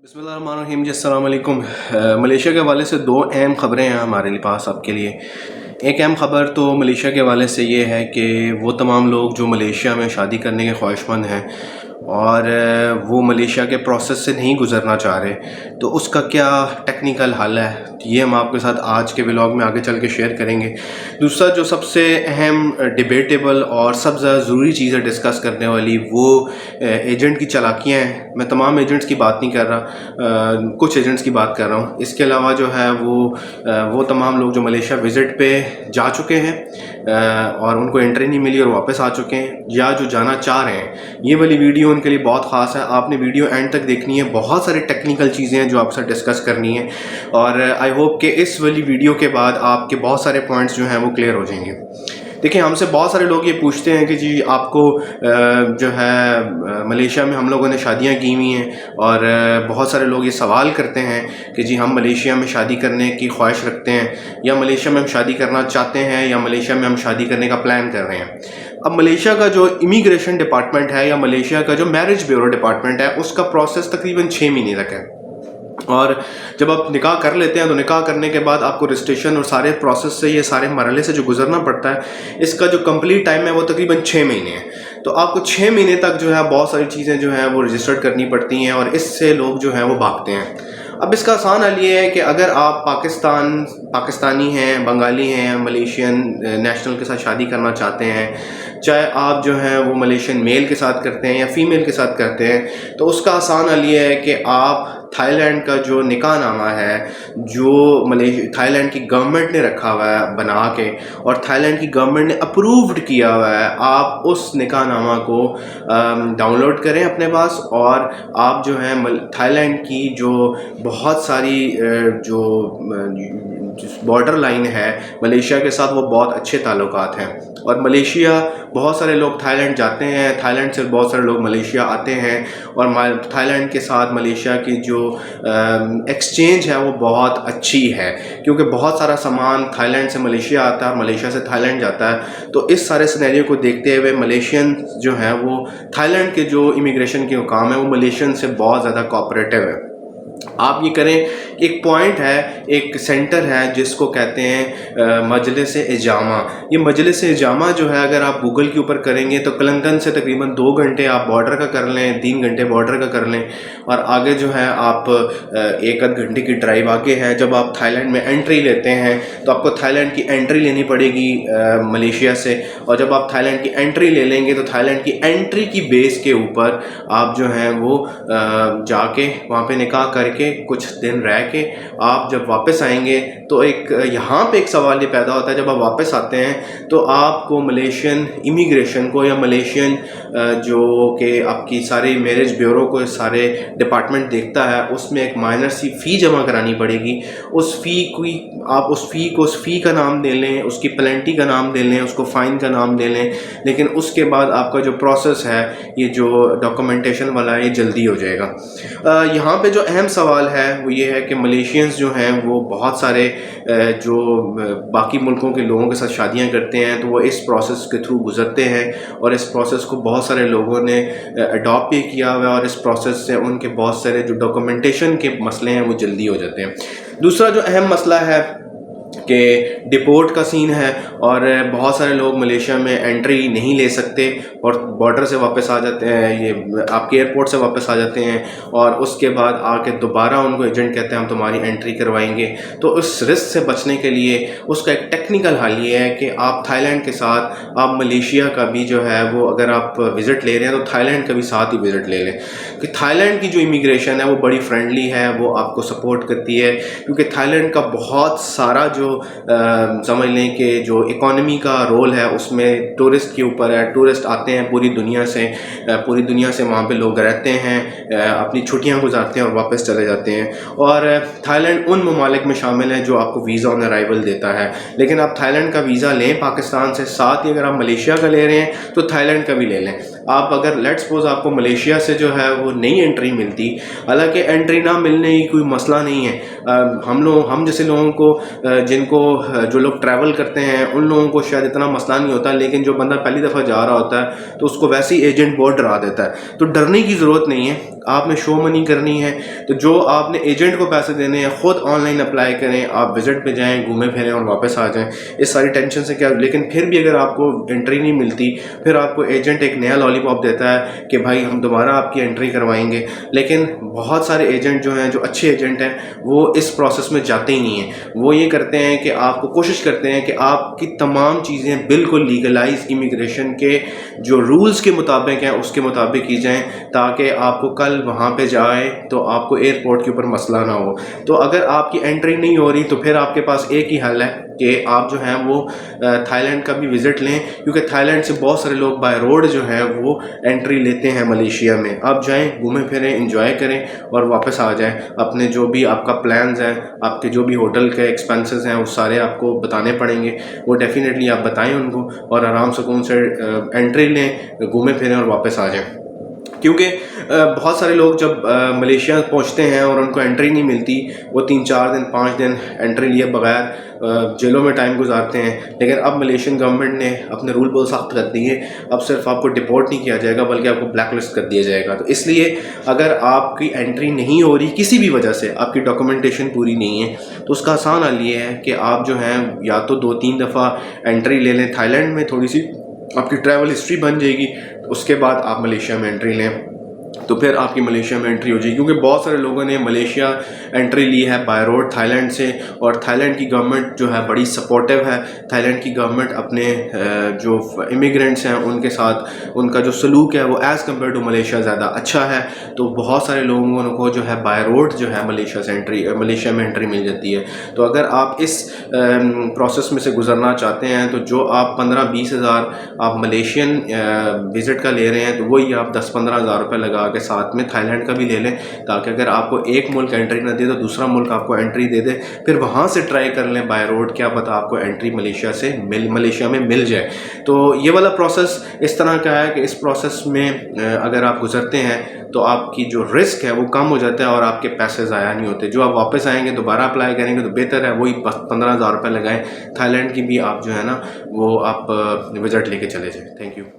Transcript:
बिस्मिल्लाहिर्रहमानिर्रहीम जी, अस्सलाम वालेकुम। मलेशिया के हवाले से दो अहम ख़बरें हैं हमारे पास आपके लिए। एक अहम ख़बर तो मलेशिया के हवाले से ये है कि वो तमाम लोग जो मलेशिया में शादी करने के ख्वाहिशमंद हैं और वो मलेशिया के प्रोसेस से नहीं गुज़रना चाह रहे, तो उसका क्या टेक्निकल हल है, ये हम आपके साथ आज के व्लॉग में आगे चल के शेयर करेंगे। दूसरा जो सबसे अहम डिबेटेबल और सबसे ज़्यादा ज़रूरी चीज़ है डिस्कस करने वाली, वो एजेंट की चालाकियाँ हैं। मैं तमाम एजेंट्स की बात नहीं कर रहा, कुछ एजेंट्स की बात कर रहा हूँ। इसके अलावा जो है वो तमाम लोग जो मलेशिया विज़िट पे जा चुके हैं और उनको एंट्री नहीं मिली और वापस आ चुके हैं, या जो जाना चाह रहे हैं, ये वाली वीडियो उनके लिए बहुत ख़ास है। आपने वीडियो एंड तक देखनी है, बहुत सारी टेक्निकल चीज़ें हैं जो आपसे डिस्कस करनी है, और आई होप कि इस वाली वीडियो के बाद आपके बहुत सारे पॉइंट्स जो हैं वो क्लियर हो जाएंगे। देखिए, हमसे बहुत सारे लोग ये पूछते हैं कि जी आपको जो है मलेशिया में हम लोगों ने शादियां की हुई हैं, और बहुत सारे लोग ये सवाल करते हैं कि जी हम मलेशिया में शादी करने की ख्वाहिश रखते हैं, या मलेशिया में हम शादी करना चाहते हैं, या मलेशिया में हम शादी करने का प्लान कर रहे हैं। अब मलेशिया का जो इमिग्रेशन डिपार्टमेंट है, या मलेशिया का जो मैरिज ब्यूरो डिपार्टमेंट है, उसका प्रोसेस तकरीबन 6 महीने तक है। और जब आप निकाह कर लेते हैं तो निकाह करने के बाद आपको रजिस्ट्रेशन और सारे प्रोसेस से, ये सारे मरहले से जो गुजरना पड़ता है, इसका जो कंप्लीट टाइम है वो तकरीबन 6 महीने है। तो आपको 6 महीने तक जो है बहुत सारी चीज़ें जो हैं वो रजिस्टर्ड करनी पड़ती हैं, और इससे लोग जो हैं वो भागते हैं। अब इसका आसान हल ये है कि अगर आप पाकिस्तानी हैं, बंगाली हैं, मलेशियन नेशनल के साथ शादी करना चाहते हैं, चाहे आप जो हैं वो मलेशियन मेल के साथ करते हैं या फीमेल के साथ करते हैं, तो उसका आसान हल ये है कि आप थाईलैंड का जो निकाह नामा है, जो थाईलैंड की गवर्नमेंट ने रखा हुआ है बना के, और थाईलैंड की गवर्नमेंट ने अप्रूव्ड किया हुआ है, आप उस निकाह नामा को डाउनलोड करें अपने पास, और आप जो है थाईलैंड की जो बहुत सारी जो बॉर्डर लाइन है मलेशिया के साथ, वो बहुत अच्छे ताल्लुकात हैं। और मलेशिया, बहुत सारे लोग थाईलैंड जाते हैं, थाईलैंड से बहुत सारे लोग मलेशिया आते हैं, और थाईलैंड के साथ मलेशिया की जो एक्सचेंज है वो बहुत अच्छी है, क्योंकि बहुत सारा सामान थाईलैंड से मलेशिया आता है और मलेशिया से थाईलैंड जाता है। तो इस सारे सिनेरियो को देखते हुए मलेशियन जो है वो थाईलैंड के जो इमिग्रेशन के हुकाम है वो मलेशियन से बहुत ज़्यादा कोऑपरेटिव है। आप ये करें, एक पॉइंट है, एक सेंटर है जिसको कहते हैं मजलिस इजामा। ये मजलिस इजामा जो है, अगर आप गूगल के ऊपर करेंगे तो कलंगन से तकरीबन 2 घंटे आप बॉर्डर का कर लें, 3 घंटे बॉर्डर का कर लें, और आगे जो है आप 1 आध घंटे की ड्राइव आगे है। जब आप थाईलैंड में एंट्री लेते हैं तो आपको थाईलैंड की एंट्री लेनी पड़ेगी मलेशिया से, और जब आप थाईलैंड की एंट्री ले लेंगे तो थाईलैंड की एंट्री की बेस के ऊपर आप जो हैं वो जाके वहाँ पे निकाह करके कुछ दिन रह के आप जब वापस आएंगे तो यहाँ पे एक सवाल ये पैदा होता है, जब आप वापस आते हैं तो आपको मलेशियन इमिग्रेशन को, या मलेशियन जो कि आपकी सारे मैरिज ब्यूरो को सारे डिपार्टमेंट देखता है, उसमें एक माइनर सी फ़ी जमा करानी पड़ेगी। उस फ़ी को उस फ़ी का नाम दे लें, उसकी पेनल्टी का नाम दे लें, उसको फ़ाइन का नाम दे लें, लेकिन उसके बाद आपका जो प्रोसेस है, ये जो डॉक्यूमेंटेशन वाला है, ये जल्दी हो जाएगा। यहाँ पे जो अहम सवाल है वो ये है कि मलेशियंस जो हैं वो बहुत सारे जो बाकी मुल्कों के लोगों के साथ शादियां करते हैं, तो वो इस प्रोसेस के थ्रू गुजरते हैं, और इस प्रोसेस को बहुत सारे लोगों ने अडॉप्ट भी किया हुआ है, और इस प्रोसेस से उनके बहुत सारे जो डॉक्यूमेंटेशन के मसले हैं वो जल्दी हो जाते हैं। दूसरा जो अहम मसला है कि डिपोर्ट का सीन है, और बहुत सारे लोग मलेशिया में एंट्री नहीं ले सकते और बॉर्डर से वापस आ जाते हैं, ये आपके एयरपोर्ट से वापस आ जाते हैं, और उसके बाद आके दोबारा उनको एजेंट कहते हैं हम तुम्हारी एंट्री करवाएंगे। तो उस रिस्क से बचने के लिए उसका एक टेक्निकल हल ये है कि आप थाईलैंड के साथ आप मलेशिया का भी जो है वो, अगर आप विज़िट ले रहे हैं तो थाईलैंड का भी साथ ही विज़िट ले लें, कि थाईलैंड की जो इमिग्रेशन है वो बड़ी फ्रेंडली है, वो आपको सपोर्ट करती है, क्योंकि थाईलैंड का बहुत सारा जो समझ लें कि जो इकॉनमी का रोल है उसमें टूरिस्ट के ऊपर है। टूरिस्ट आते हैं पूरी दुनिया से वहाँ पे लोग रहते हैं, अपनी छुट्टियाँ गुजारते हैं और वापस चले जाते हैं, और थाईलैंड उन ममालिक में शामिल है जो आपको वीज़ा ऑन अराइवल देता है। लेकिन आप थाईलैंड का वीज़ा लें पाकिस्तान से, साथ ही अगर आप मलेशिया का ले रहे हैं तो थाईलैंड का भी ले लें। आप अगर लेट्स सपोज आपको मलेशिया से जो है वो नई एंट्री मिलती, हालांकि एंट्री ना मिलने की कोई मसला नहीं है, ہم جیسے لوگوں کو جن کو جو لوگ ٹریول کرتے ہیں ان لوگوں کو شاید اتنا مسئلہ نہیں ہوتا، لیکن جو بندہ پہلی دفعہ جا رہا ہوتا ہے تو اس کو ویسے ہی ایجنٹ بہت ڈرا دیتا ہے. تو ڈرنے کی ضرورت نہیں ہے، آپ نے شو منی کرنی ہے تو جو آپ نے ایجنٹ کو پیسے دینے ہیں خود آن لائن اپلائی کریں، آپ وزٹ پہ جائیں، گھومیں پھریں اور واپس آ جائیں. اس ساری ٹینشن سے کیا، لیکن پھر بھی اگر آپ کو انٹری نہیں ملتی، پھر آپ کو ایجنٹ ایک نیا لالی پاپ دیتا ہے کہ بھائی ہم دوبارہ آپ کی انٹری کروائیں گے. لیکن بہت سارے ایجنٹ جو ہیں، جو اچھے ایجنٹ ہیں، وہ اس پروسیس میں جاتے ہی نہیں ہیں. وہ یہ کرتے ہیں کہ آپ کو کوشش کرتے ہیں کہ آپ کی تمام چیزیں بالکل لیگلائز امیگریشن کے جو رولز کے مطابق ہیں اس کے مطابق کی جائیں، تاکہ آپ کو کل وہاں پہ جائے تو آپ کو ایئرپورٹ کے اوپر مسئلہ نہ ہو. تو اگر آپ کی انٹری نہیں ہو رہی تو پھر آپ کے پاس ایک ہی حل ہے کہ آپ جو ہیں وہ تھائی لینڈ کا بھی وزٹ لیں، کیونکہ تھائی لینڈ سے بہت سارے لوگ بائی روڈ جو ہیں وہ انٹری لیتے ہیں ملیشیا میں. آپ جائیں، گھومیں پھریں، انجوائے کریں اور واپس آ جائیں. اپنے جو بھی آپ کا پلانز ہیں، آپ کے جو بھی ہوٹل کے ایکسپینسز ہیں، وہ سارے آپ کو بتانے پڑیں گے. وہ ڈیفینیٹلی آپ بتائیں ان کو اور آرام سکون سے انٹری لیں، گھومیں پھریں اور واپس آ جائیں. کیونکہ بہت سارے لوگ جب ملیشیا پہنچتے ہیں اور ان کو انٹری نہیں ملتی، وہ 3-4 دن 5 دن انٹری لیے بغیر جیلوں میں ٹائم گزارتے ہیں. لیکن اب ملیشین گورنمنٹ نے اپنے رول بہت سخت کر دیے. اب صرف آپ کو ڈپورٹ نہیں کیا جائے گا بلکہ آپ کو بلیک لسٹ کر دیا جائے گا. تو اس لیے اگر آپ کی انٹری نہیں ہو رہی کسی بھی وجہ سے، آپ کی ڈاکومنٹیشن پوری نہیں ہے، تو اس کا آسان حل یہ ہے کہ آپ جو ہیں یا تو 2-3 دفعہ انٹری لے لیں تھائی لینڈ میں، تھوڑی سی آپ کی ٹریول ہسٹری بن جائے گی. اس کے بعد آپ ملیشیا میں انٹری لیں تو پھر آپ کی ملیشیا میں انٹری ہو جائے گی. کیونکہ بہت سارے لوگوں نے ملیشیا انٹری لی ہے بائی روڈ تھائی لینڈ سے، اور تھائی لینڈ کی گورنمنٹ جو ہے بڑی سپورٹیو ہے. تھائی لینڈ کی گورنمنٹ اپنے جو امیگرینٹس ہیں ان کے ساتھ ان کا جو سلوک ہے وہ ایز کمپیئر ٹو ملیشیا زیادہ اچھا ہے. تو بہت سارے لوگوں کو جو ہے بائی روڈ جو ہے ملیشیا میں انٹری مل جاتی ہے. تو اگر آپ اس پروسیس میں سے گزرنا چاہتے ہیں تو جو آپ 15-20 ہزار آپ ملیشین وزٹ کا لے رہے ہیں، تو وہی آپ 10-15 ہزار روپے لگا کے ساتھ میں تھائی لینڈ کا بھی لے لیں، تاکہ اگر آپ کو ایک ملک انٹری نہ دے تو دوسرا ملک آپ کو انٹری دے دے. پھر وہاں سے ٹرائی کر لیں بائی روڈ، کیا پتہ آپ کو انٹری ملیشیا میں مل جائے. تو یہ والا پروسیس اس طرح کا ہے کہ اس پروسیس میں اگر آپ گزرتے ہیں تو آپ کی جو رسک ہے وہ کم ہو جاتا ہے اور آپ کے پیسے ضائع نہیں ہوتے. جو آپ واپس آئیں گے دوبارہ اپلائی کریں گے تو بہتر ہے وہی 15 ہزار روپے لگائیں. تھائی لینڈ کی بھی آپ جو ہے نا وہ آپ وزٹ لے کے چلے جائیں. Thank you.